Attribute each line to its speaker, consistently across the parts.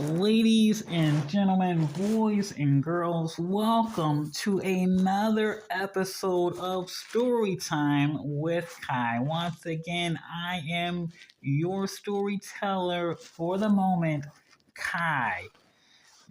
Speaker 1: Ladies and gentlemen, boys and girls, welcome to another episode of Storytime with Kai. Once again, I am your storyteller for the moment, Kai.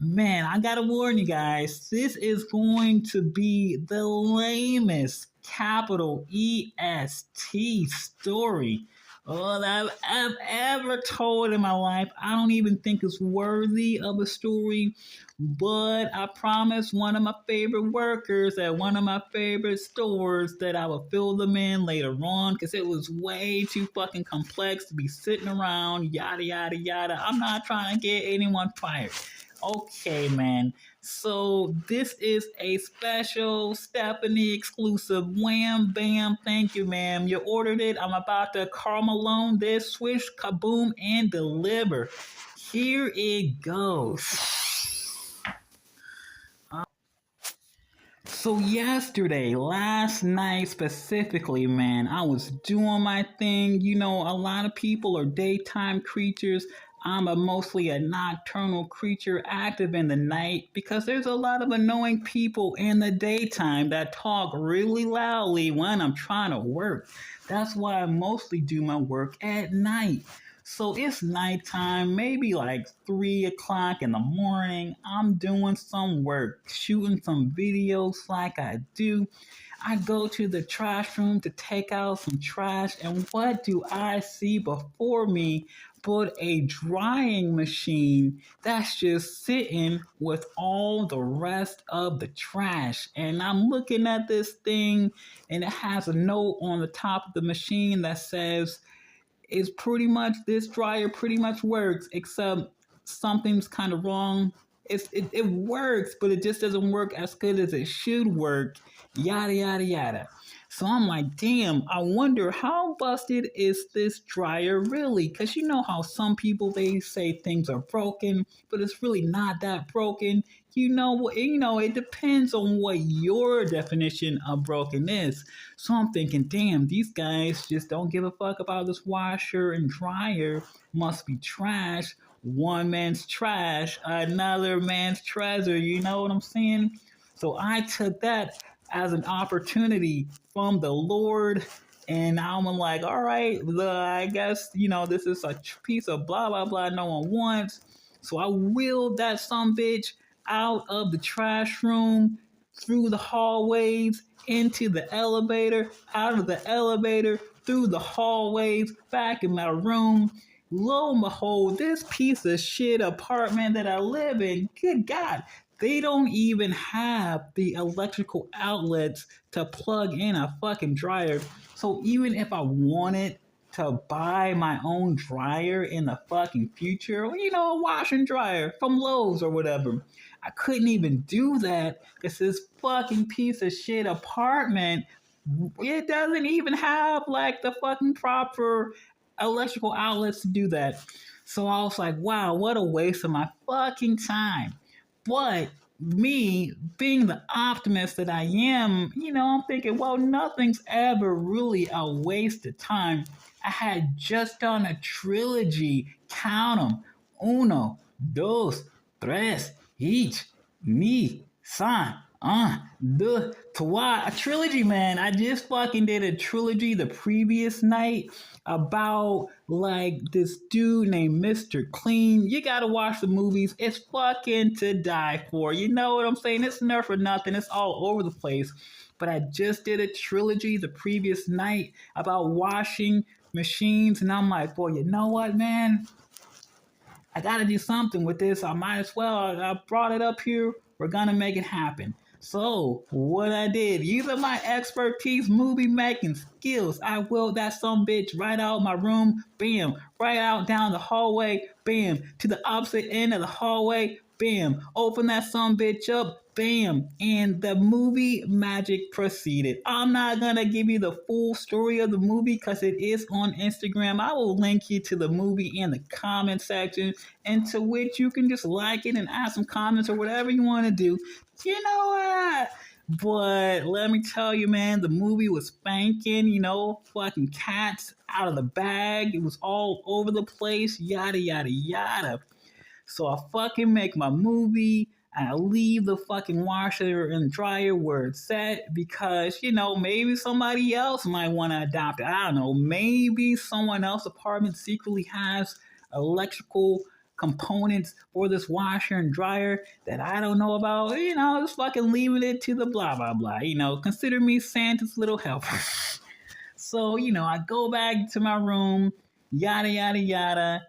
Speaker 1: Man, I gotta warn you guys, this is going to be the lamest capital EST story that I've ever told in my life. I don't even think it's worthy of a story, but I promised one of my favorite workers at one of my favorite stores that I would fill them in later on because it was way too fucking complex to be sitting around, yada, yada, yada. I'm not trying to get anyone fired. Okay, man. So this is a special Stephanie exclusive. Wham, bam. Thank you, ma'am. You ordered it. I'm about to caramel this, swish, kaboom, and deliver. Here it goes. So yesterday, last night specifically, man, I was doing my thing. You know, a lot of people are daytime creatures. Mostly a nocturnal creature active in the night because there's a lot of annoying people in the daytime that talk really loudly when I'm trying to work. That's why I mostly do my work at night. So it's nighttime, maybe like 3 o'clock in the morning. I'm doing some work, shooting some videos like I do. I go to the trash room to take out some trash, and what do I see before me but a drying machine that's just sitting with all the rest of the trash? And I'm looking at this thing, and it has a note on the top of the machine that says, is pretty much this dryer pretty much works, except something's kind of wrong. It works, but it just doesn't work as good as it should work. Yada yada yada. So I'm like, damn, I wonder how busted is this dryer really? Because you know how some people they say things are broken, but it's really not that broken. It depends on what your definition of broken is. So I'm thinking, damn, these guys just don't give a fuck about this washer and dryer. Must be trash. One man's trash, another man's treasure. You know what I'm saying? So I took that as an opportunity from the Lord. And I'm like, all right, I guess, this is a piece of blah, blah, blah no one wants. So I wheeled that some bitch out of the trash room, through the hallways, into the elevator, out of the elevator, through the hallways, back in my room. Lo and behold, this piece of shit apartment that I live in, good God, they don't even have the electrical outlets to plug in a fucking dryer. So even if I wanted to buy my own dryer in the fucking future, a wash and dryer from Lowe's or whatever, I couldn't even do that because this fucking piece of shit apartment, it doesn't even have like the fucking proper electrical outlets to do that. So I was like, wow, what a waste of my fucking time. But me, being the optimist that I am, I'm thinking, well, nothing's ever really a waste of time. I had just done a trilogy. Count them. Uno, dos, tres, each, mi, san, un, deux, trois. A trilogy, man. I just fucking did a trilogy the previous night about like this dude named Mr. Clean. You gotta watch the movies. It's fucking to die for. You know what I'm saying? It's nerf for nothing. It's all over the place. But I just did a trilogy the previous night about washing machines, and I'm like, well, you know what, man? I gotta do something with this. I might as well. I brought it up here. We're gonna make it happen. So, what I did, using my expertise movie making skills, I willed that some bitch right out my room, bam, right out down the hallway, bam, to the opposite end of the hallway, bam, open that some bitch up, bam, and the movie magic proceeded. I'm not gonna give you the full story of the movie because it is on Instagram. I will link you to the movie in the comment section, and to which you can just like it and add some comments or whatever you want to do. You know what? But let me tell you, man, the movie was spanking, fucking cats out of the bag. It was all over the place, yada, yada, yada. So I fucking make my movie. I leave the fucking washer and dryer where it's at because, maybe somebody else might want to adopt it. I don't know. Maybe someone else's apartment secretly has electrical components for this washer and dryer that I don't know about. Just fucking leaving it to the blah, blah, blah. Consider me Santa's little helper. So, I go back to my room, yada, yada, yada.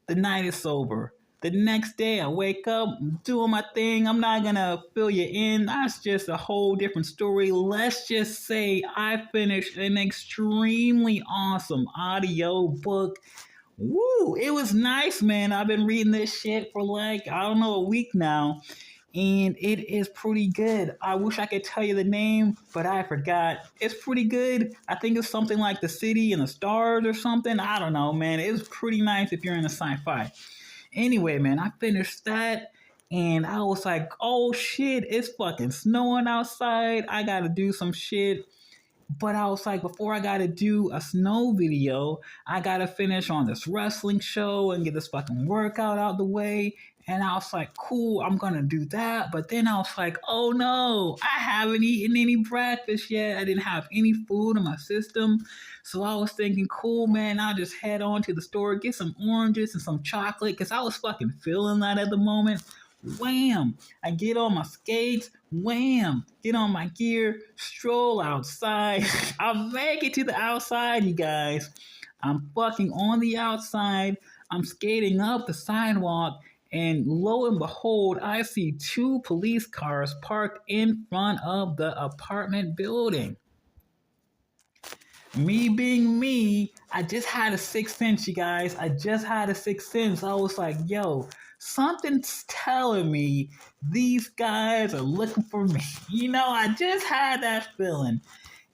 Speaker 1: The night is over. The next day, I wake up, doing my thing. I'm not gonna fill you in. That's just a whole different story. Let's just say I finished an extremely awesome audio book. Woo! It was nice, man. I've been reading this shit for like, I don't know, a week now. And it is pretty good. I wish I could tell you the name, but I forgot. It's pretty good. I think it's something like The City and the Stars or something. I don't know, man. It's pretty nice if you're into sci-fi. Anyway, man, I finished that and I was like, oh shit, it's fucking snowing outside. I gotta do some shit. But I was like, before I gotta do a snow video, I gotta finish on this wrestling show and get this fucking workout out the way. And I was like, cool, I'm gonna do that. But then I was like, oh no, I haven't eaten any breakfast yet. I didn't have any food in my system. So I was thinking, cool, man, I'll just head on to the store, get some oranges and some chocolate, because I was fucking feeling that at the moment. Wham! I get on my skates, wham! Get on my gear, stroll outside. I make it to the outside, you guys. I'm fucking on the outside. I'm skating up the sidewalk, and lo and behold, I see two police cars parked in front of the apartment building. Me being me, I just had a sixth sense, you guys. I just had a sixth sense. I was like, yo, something's telling me these guys are looking for me. I just had that feeling.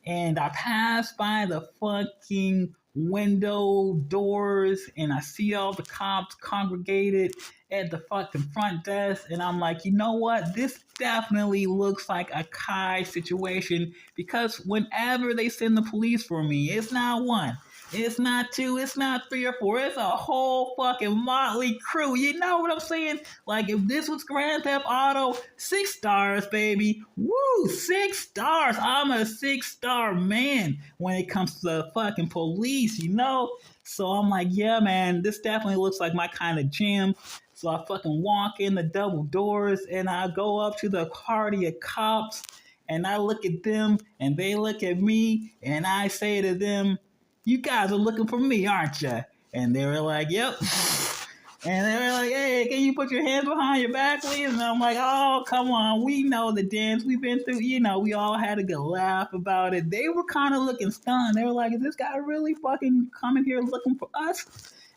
Speaker 1: And I passed by the fucking window doors and I see all the cops congregated at the fucking front desk, and I'm like, you know what? This definitely looks like a Kai situation because whenever they send the police for me, it's not one, it's not two, it's not three or four, it's a whole fucking motley crew. You know what I'm saying? Like if this was Grand Theft Auto, 6 stars, baby. Woo, 6 stars. I'm a 6-star man when it comes to the fucking police, So I'm like, yeah, man, this definitely looks like my kind of gym. So I fucking walk in the double doors and I go up to the party of cops and I look at them and they look at me and I say to them, you guys are looking for me, aren't you? And they were like, yep. And they were like, hey, can you put your hands behind your back, please? And I'm like, oh, come on. We know the dance. We've been through, we all had a good laugh about it. They were kind of looking stunned. They were like, is this guy really fucking coming here looking for us?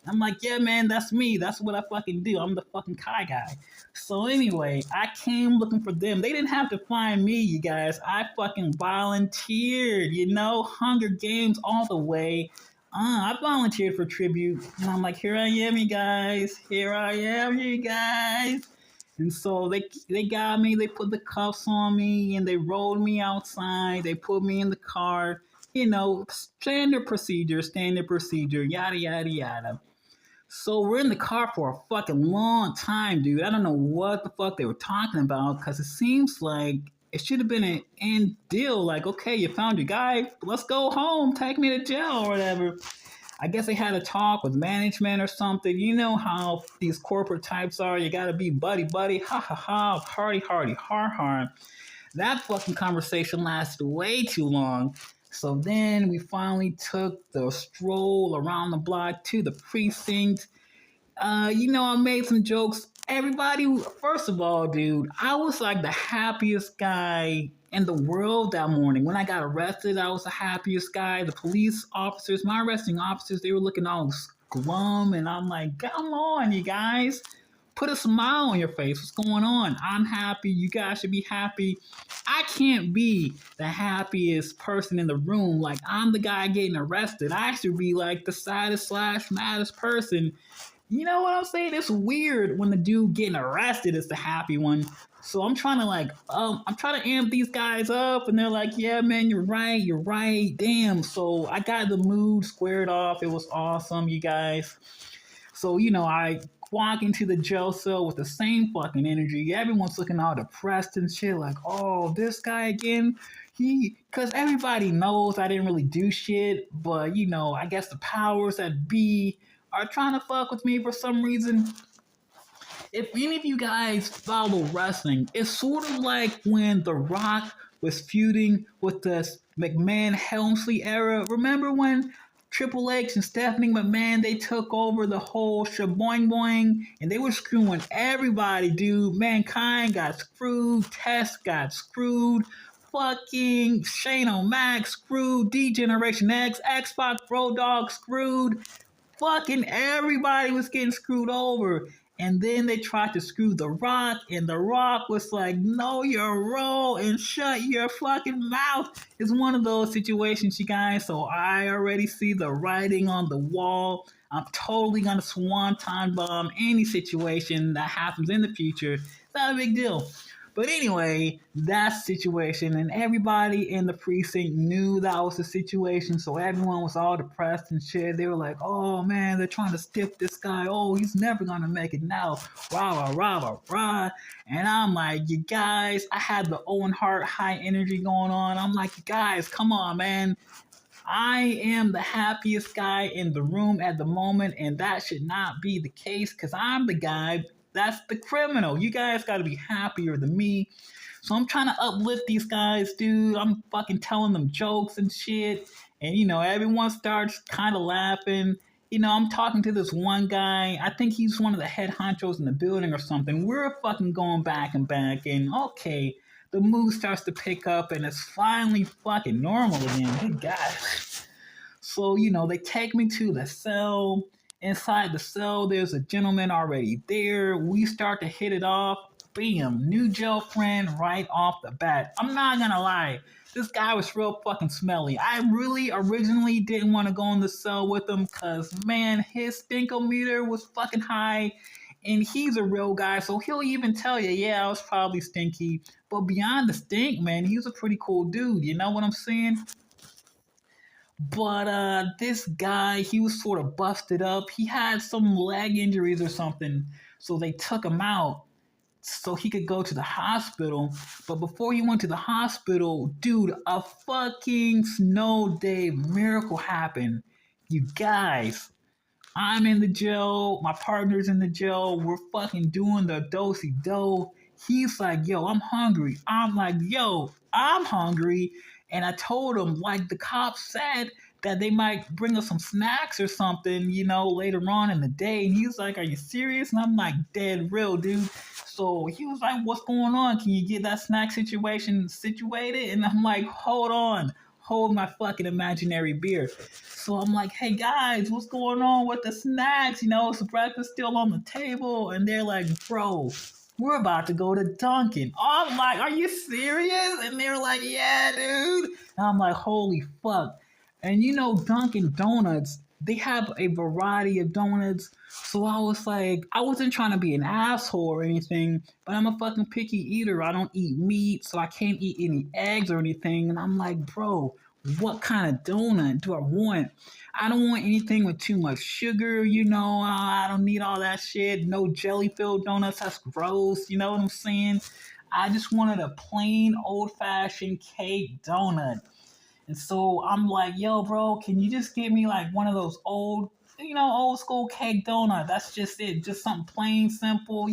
Speaker 1: I'm like, yeah, man, that's me. That's what I fucking do. I'm the fucking Kai guy. So anyway, I came looking for them. They didn't have to find me, you guys. I fucking volunteered, Hunger Games all the way. I volunteered for tribute. And I'm like, here I am, you guys. Here I am, you guys. And so they got me. They put the cuffs on me and they rolled me outside. They put me in the car. Standard procedure, yada, yada, yada. So we're in the car for a fucking long time, dude. I don't know what the fuck they were talking about because it seems like it should have been an end deal. Like, okay, you found your guy. Let's go home. Take me to jail or whatever. I guess they had a talk with management or something. You know how these corporate types are. You got to be buddy, ha ha ha, hardy, har har. That fucking conversation lasted way too long. So then we finally took the stroll around the block to the precinct. I made some jokes. Everybody, first of all, dude, I was like the happiest guy in the world that morning. When I got arrested, I was the happiest guy. The police officers, my arresting officers, they were looking all glum. And I'm like, come on, you guys. Put a smile on your face. What's going on? I'm happy. You guys should be happy. I can't be the happiest person in the room. Like, I'm the guy getting arrested. I should be like the saddest / maddest person. You know what I'm saying? It's weird when the dude getting arrested is the happy one. So I'm trying to amp these guys up, and they're like, yeah, man, you're right. Damn. So I got the mood squared off. It was awesome, you guys. So, I walk into the jail cell with the same fucking energy. Everyone's looking all depressed and shit, like, oh, this guy again. Because everybody knows I didn't really do shit, but I guess the powers that be are trying to fuck with me for some reason. If any of you guys follow wrestling, it's sort of like when The Rock was feuding with the McMahon Helmsley era. Remember when Triple H and Stephanie McMahon, they took over the whole shaboing boing and they were screwing everybody, dude. Mankind got screwed, Test got screwed, fucking Shane O'Mac screwed, D-Generation X, X-Pac Road Dogg screwed. Fucking everybody was getting screwed over. And then they tried to screw The Rock, and The Rock was like, know your role and shut your fucking mouth. It's one of those situations, you guys, so I already see the writing on the wall. I'm totally gonna swanton bomb any situation that happens in the future. It's not a big deal. But anyway, that situation, and everybody in the precinct knew that was the situation, so everyone was all depressed and shit. They were like, oh man, they're trying to stiff this guy. Oh, he's never gonna make it now. Rah, rah, rah, rah, rah. And I'm like, you guys, I had the Owen Hart high energy going on. I'm like, you guys, come on, man. I am the happiest guy in the room at the moment, and that should not be the case because I'm the guy that's the criminal. You guys got to be happier than me. So I'm trying to uplift these guys, dude. I'm fucking telling them jokes and shit. And, everyone starts kind of laughing. I'm talking to this one guy. I think he's one of the head honchos in the building or something. We're fucking going back and back. And, okay, the mood starts to pick up and it's finally fucking normal again. Good God. So, they take me to the cell. Inside the cell, there's a gentleman already there. We start to hit it off. Bam, new jail friend right off the bat. I'm not gonna lie. This guy was real fucking smelly. I really originally didn't want to go in the cell with him because, man, his stinkometer was fucking high. And he's a real guy, so he'll even tell you, yeah, I was probably stinky. But beyond the stink, man, he was a pretty cool dude. You know what I'm saying? But this guy, he was sort of busted up. He had some leg injuries or something, so they took him out so he could go to the hospital. But before he went to the hospital, dude, a fucking snow day miracle happened. You guys, I'm in the jail. My partner's in the jail. We're fucking doing the do-si-do. He's like, yo, I'm hungry. I'm like, yo, I'm hungry. And I told him, like the cops said, that they might bring us some snacks or something, later on in the day. And he was like, are you serious? And I'm like, dead real, dude. So he was like, what's going on? Can you get that snack situation situated? And I'm like, hold on. Hold my fucking imaginary beer. So I'm like, hey guys, what's going on with the snacks? Is the breakfast still on the table? And they're like, bro, we're about to go to Dunkin'. I'm like, are you serious? And they're like, yeah, dude. And I'm like, holy fuck. And Dunkin' Donuts, they have a variety of donuts. So I was like, I wasn't trying to be an asshole or anything, but I'm a fucking picky eater. I don't eat meat, so I can't eat any eggs or anything. And I'm like, bro, what kind of donut do I want? I don't want anything with too much sugar, I don't need all that shit. No jelly-filled donuts, that's gross, you know what I'm saying? I just wanted a plain old-fashioned cake donut. And so I'm like, yo, bro, can you just get me like one of those old school cake donut? That's just it. Just something plain, simple,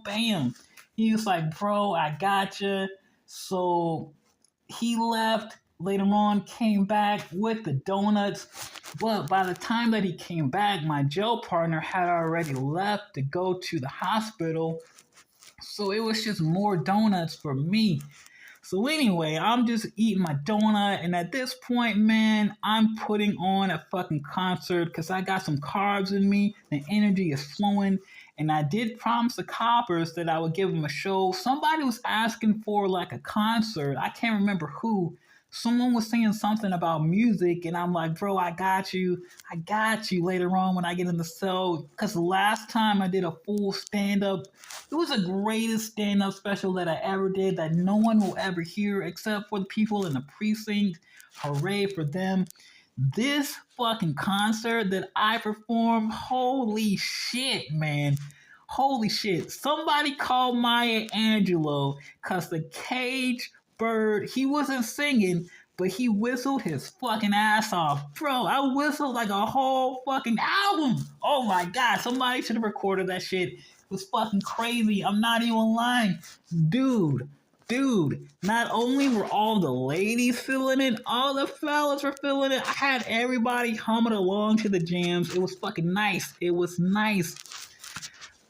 Speaker 1: bam. He was like, bro, I gotcha. So he left. Later on, came back with the donuts. But by the time that he came back, my jail partner had already left to go to the hospital. So it was just more donuts for me. So anyway, I'm just eating my donut, and at this point, man, I'm putting on a fucking concert because I got some carbs in me, the energy is flowing, and I did promise the coppers that I would give them a show. Somebody was asking for like a concert. I can't remember who. Someone was saying something about music, and I'm like, bro, I got you later on when I get in the cell. Because the last time I did a full stand-up, it was the greatest stand-up special that I ever did that no one will ever hear except for the people in the precinct. Hooray for them. This fucking concert that I performed, holy shit, man. Holy shit. Somebody called Maya Angelou because the cage bird, he wasn't singing, but he whistled his fucking ass off. Bro, I whistled like a whole fucking album. Oh my god, somebody should have recorded that shit. It was fucking crazy. I'm not even lying. Dude, not only were all the ladies feeling it, all the fellas were feeling it. I had everybody humming along to the jams. It was fucking nice. It was nice.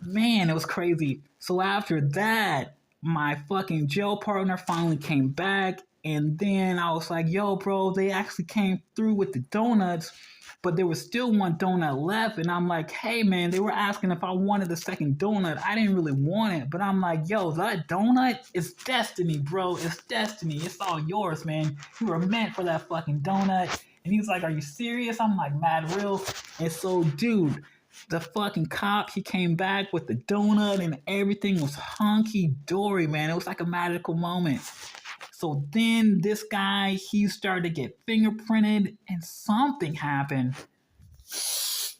Speaker 1: Man, it was crazy. So after that, my fucking jail partner finally came back, and then I was like, yo, bro, they actually came through with the donuts, but there was still one donut left, and I'm like, hey, man, they were asking if I wanted the second donut. I didn't really want it, but I'm like, yo, that donut is destiny, bro. It's destiny. It's all yours, man. You were meant for that fucking donut. And he was like, are you serious? I'm like, mad real. And so, dude, the fucking cop, he came back with the donut and everything was hunky dory, man. It was like a magical moment. So then this guy, he started to get fingerprinted and something happened. So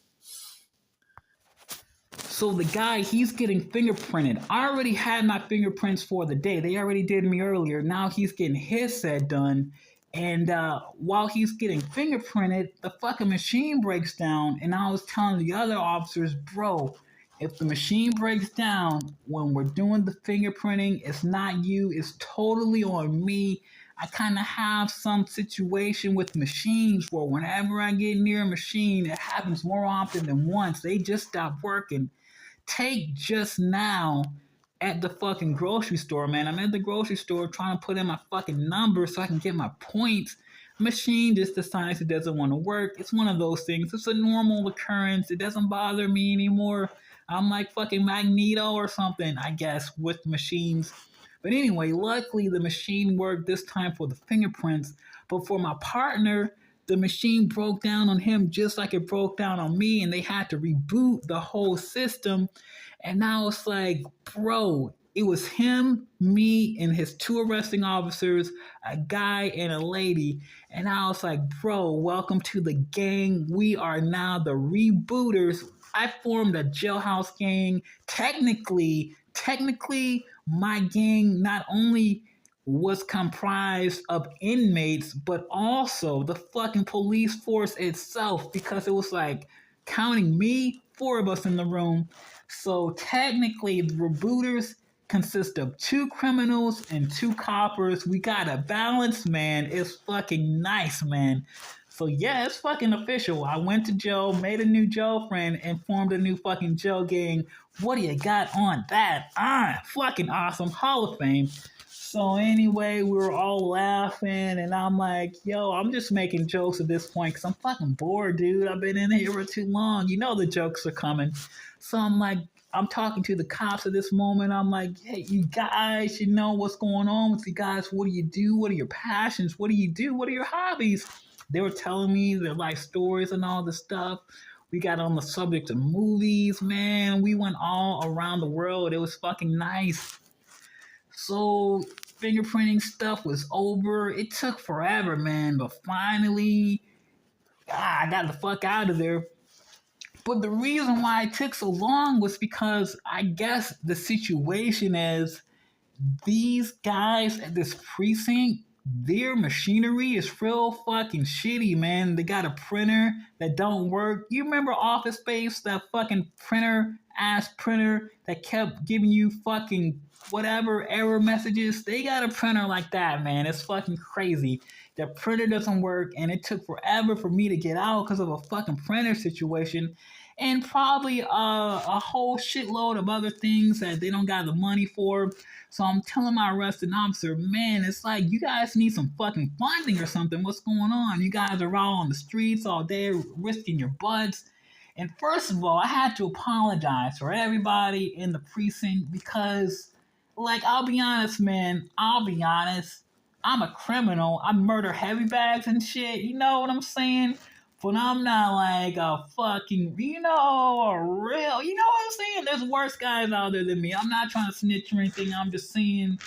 Speaker 1: the guy, he's getting fingerprinted. I already had my fingerprints for the day. They already did me earlier. Now he's getting his set done. And while he's getting fingerprinted, the fucking machine breaks down. And I was telling the other officers, bro, if the machine breaks down when we're doing the fingerprinting, it's not you. It's totally on me. I kind of have some situation with machines where whenever I get near a machine, it happens more often than once. They just stop working. Take just now at the fucking grocery store, man. I'm at the grocery store trying to put in my fucking number so I can get my points. Machine just decides it doesn't want to work. It's one of those things. It's a normal occurrence. It doesn't bother me anymore. I'm like fucking Magneto or something, I guess, with machines. But anyway, luckily the machine worked this time for the fingerprints. But for my partner, the machine broke down on him just like it broke down on me, and they had to reboot the whole system. And now it's like, bro, it was him, me, and his two arresting officers, a guy and a lady. And I was like, bro, welcome to the gang. We are now the rebooters. I formed a jailhouse gang. Technically, my gang not only was comprised of inmates, but also the fucking police force itself, because it was like, counting me, 4 of us in the room. So technically, the rebooters consist of 2 criminals and 2 coppers. We got a balance, man. It's fucking nice, man. So yeah, it's fucking official. I went to jail, made a new jail friend, and formed a new fucking jail gang. What do you got on that? Fucking awesome. Hall of Fame. So anyway, we were all laughing, and I'm like, yo, I'm just making jokes at this point because I'm fucking bored, dude. I've been in here for too long. You know the jokes are coming. So I'm like, I'm talking to the cops at this moment. I'm like, hey, you guys, you know what's going on with you guys? What do you do? What are your passions? What do you do? What are your hobbies? They were telling me their life stories and all this stuff. We got on the subject of movies, man. We went all around the world. It was fucking nice. So fingerprinting stuff was over. It took forever, man. But finally, I got the fuck out of there. But the reason why it took so long was because I guess the situation is these guys at this precinct, their machinery is real fucking shitty, man. They got a printer that don't work. You remember Office Space, that fucking ass printer that kept giving you fucking whatever error messages? They got a printer like that, man. It's fucking crazy. The printer doesn't work, and it took forever for me to get out because of a fucking printer situation. And probably a whole shitload of other things that they don't got the money for. So I'm telling my arresting officer, man, it's like you guys need some fucking funding or something. What's going on? You guys are all on the streets all day risking your butts. And first of all, I had to apologize for everybody in the precinct because, like, I'll be honest, man. I'm a criminal. I murder heavy bags and shit. You know what I'm saying? But I'm not like a fucking, a real, you know what I'm saying? There's worse guys out there than me. I'm not trying to snitch or anything. I'm just saying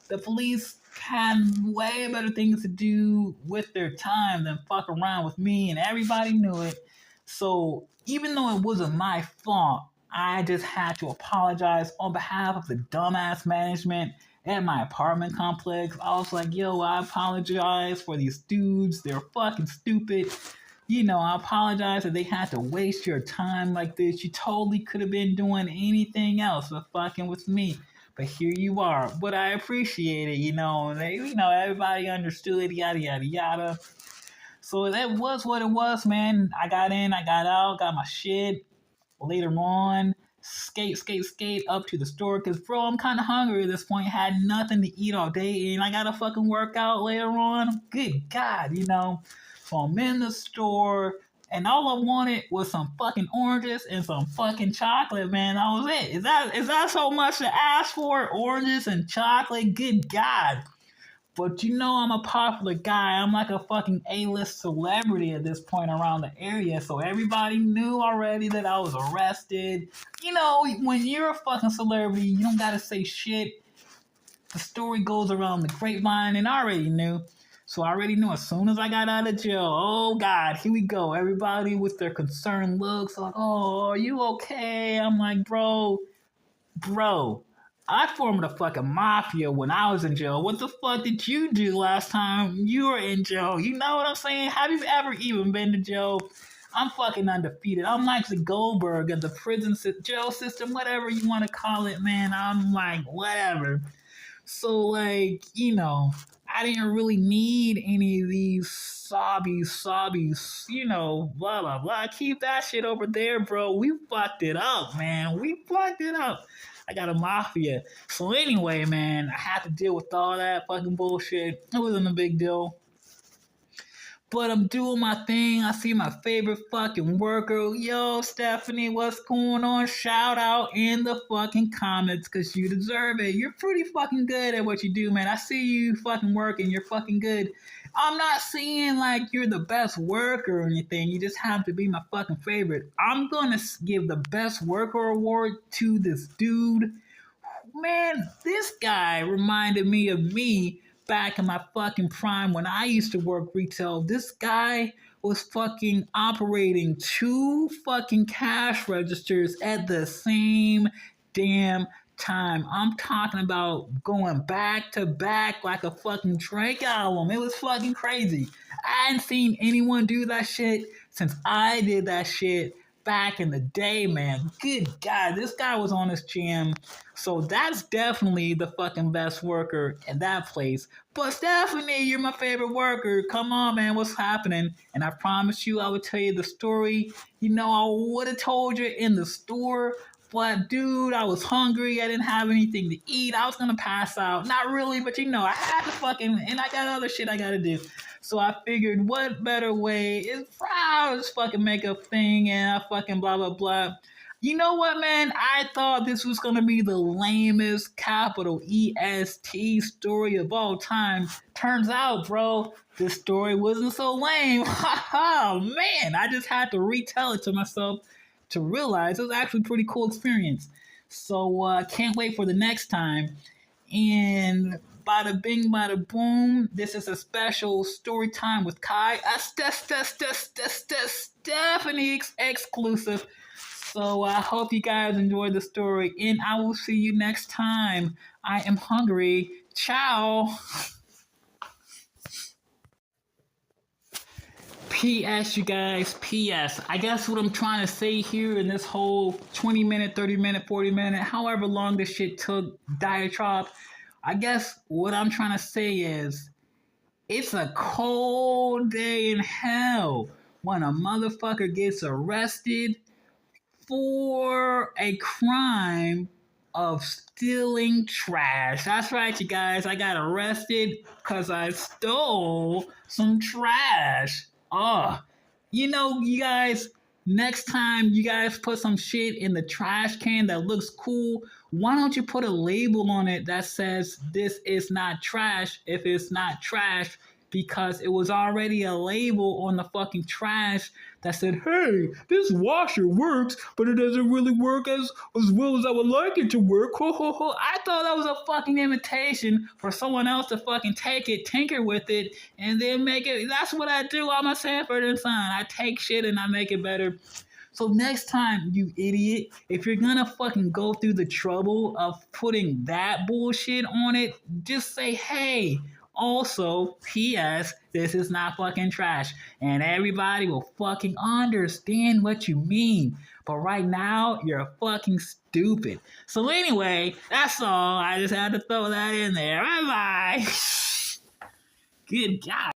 Speaker 1: the police had way better things to do with their time than fuck around with me, and everybody knew it. So even though it wasn't my fault, I just had to apologize on behalf of the dumbass management at my apartment complex. I was like, yo, I apologize for these dudes. They're fucking stupid. I apologize that they had to waste your time like this. You totally could have been doing anything else but fucking with me. But here you are. But I appreciate it. Everybody understood, yada yada yada. So that was what it was, man. I got in, I got out, got my shit. Later on, skate up to the store because, bro, I'm kind of hungry at this point. Had nothing to eat all day, and I got to fucking work out later on. Good God. So I'm in the store, and all I wanted was some fucking oranges and some fucking chocolate, man. That was it. Is that so much to ask for? Oranges and chocolate? Good God. But I'm a popular guy. I'm like a fucking A-list celebrity at this point around the area. So everybody knew already that I was arrested. When you're a fucking celebrity, you don't gotta say shit. The story goes around the grapevine, and I already knew. So I already knew as soon as I got out of jail, oh God, here we go. Everybody with their concerned looks like, oh, are you okay? I'm like, bro, I formed a fucking mafia when I was in jail. What the fuck did you do last time you were in jail? You know what I'm saying? Have you ever even been to jail? I'm fucking undefeated. I'm like the Goldberg of the prison jail system, whatever you want to call it, man. I'm like, whatever. So, like, I didn't really need any of these sobbies, blah, blah, blah. Keep that shit over there, bro. We fucked it up, man. We fucked it up. I got a mafia. So anyway, man, I had to deal with all that fucking bullshit. It wasn't a big deal. But I'm doing my thing. I see my favorite fucking worker. Yo, Stephanie, what's going on? Shout out in the fucking comments because you deserve it. You're pretty fucking good at what you do, man. I see you fucking working. You're fucking good. I'm not saying like you're the best worker or anything. You just have to be my fucking favorite. I'm going to give the best worker award to this dude. Man, this guy reminded me of me back in my fucking prime when I used to work retail. This guy was fucking operating 2 fucking cash registers at the same damn time. I'm talking about going back to back like a fucking Drake album. It was fucking crazy. I hadn't seen anyone do that shit since I did that shit back in the day, man. Good God, this guy was on his jam. So that's definitely the fucking best worker in that place. But Stephanie, you're my favorite worker. Come on, man, what's happening? And I promised you I would tell you the story. I would have told you in the store. But dude, I was hungry. I didn't have anything to eat. I was gonna pass out. Not really, but I had to fucking, and I got other shit I gotta do. So I figured, what better way is I just fucking make a thing and I fucking blah blah blah. You know what, man? I thought this was gonna be the lamest capital EST story of all time. Turns out, bro, this story wasn't so lame. Oh man, I just had to retell it to myself to realize it was actually a pretty cool experience. So can't wait for the next time. And bada bing, bada boom. This is a special story time with Kai. Stephanie exclusive. So I hope you guys enjoyed the story, and I will see you next time. I am hungry. Ciao. P.S. you guys, P.S. I guess what I'm trying to say here in this whole 20-minute, 30-minute, 40-minute, however long this shit took, diatribe, I guess what I'm trying to say is, it's a cold day in hell when a motherfucker gets arrested for a crime of stealing trash. That's right, you guys. I got arrested because I stole some trash. Oh, you guys, next time you guys put some shit in the trash can that looks cool, why don't you put a label on it that says this is not trash if it's not trash? Because it was already a label on the fucking trash that said, hey, this washer works, but it doesn't really work as well as I would like it to work. Ho, ho, ho. I thought that was a fucking invitation for someone else to fucking take it, tinker with it, and then make it. That's what I do. I'm a Sanford and Son. I take shit and I make it better. So next time, you idiot, if you're gonna fucking go through the trouble of putting that bullshit on it, just say, hey, also, P.S., this is not fucking trash. And everybody will fucking understand what you mean. But right now, you're fucking stupid. So anyway, that's all. I just had to throw that in there. Bye bye. Good God.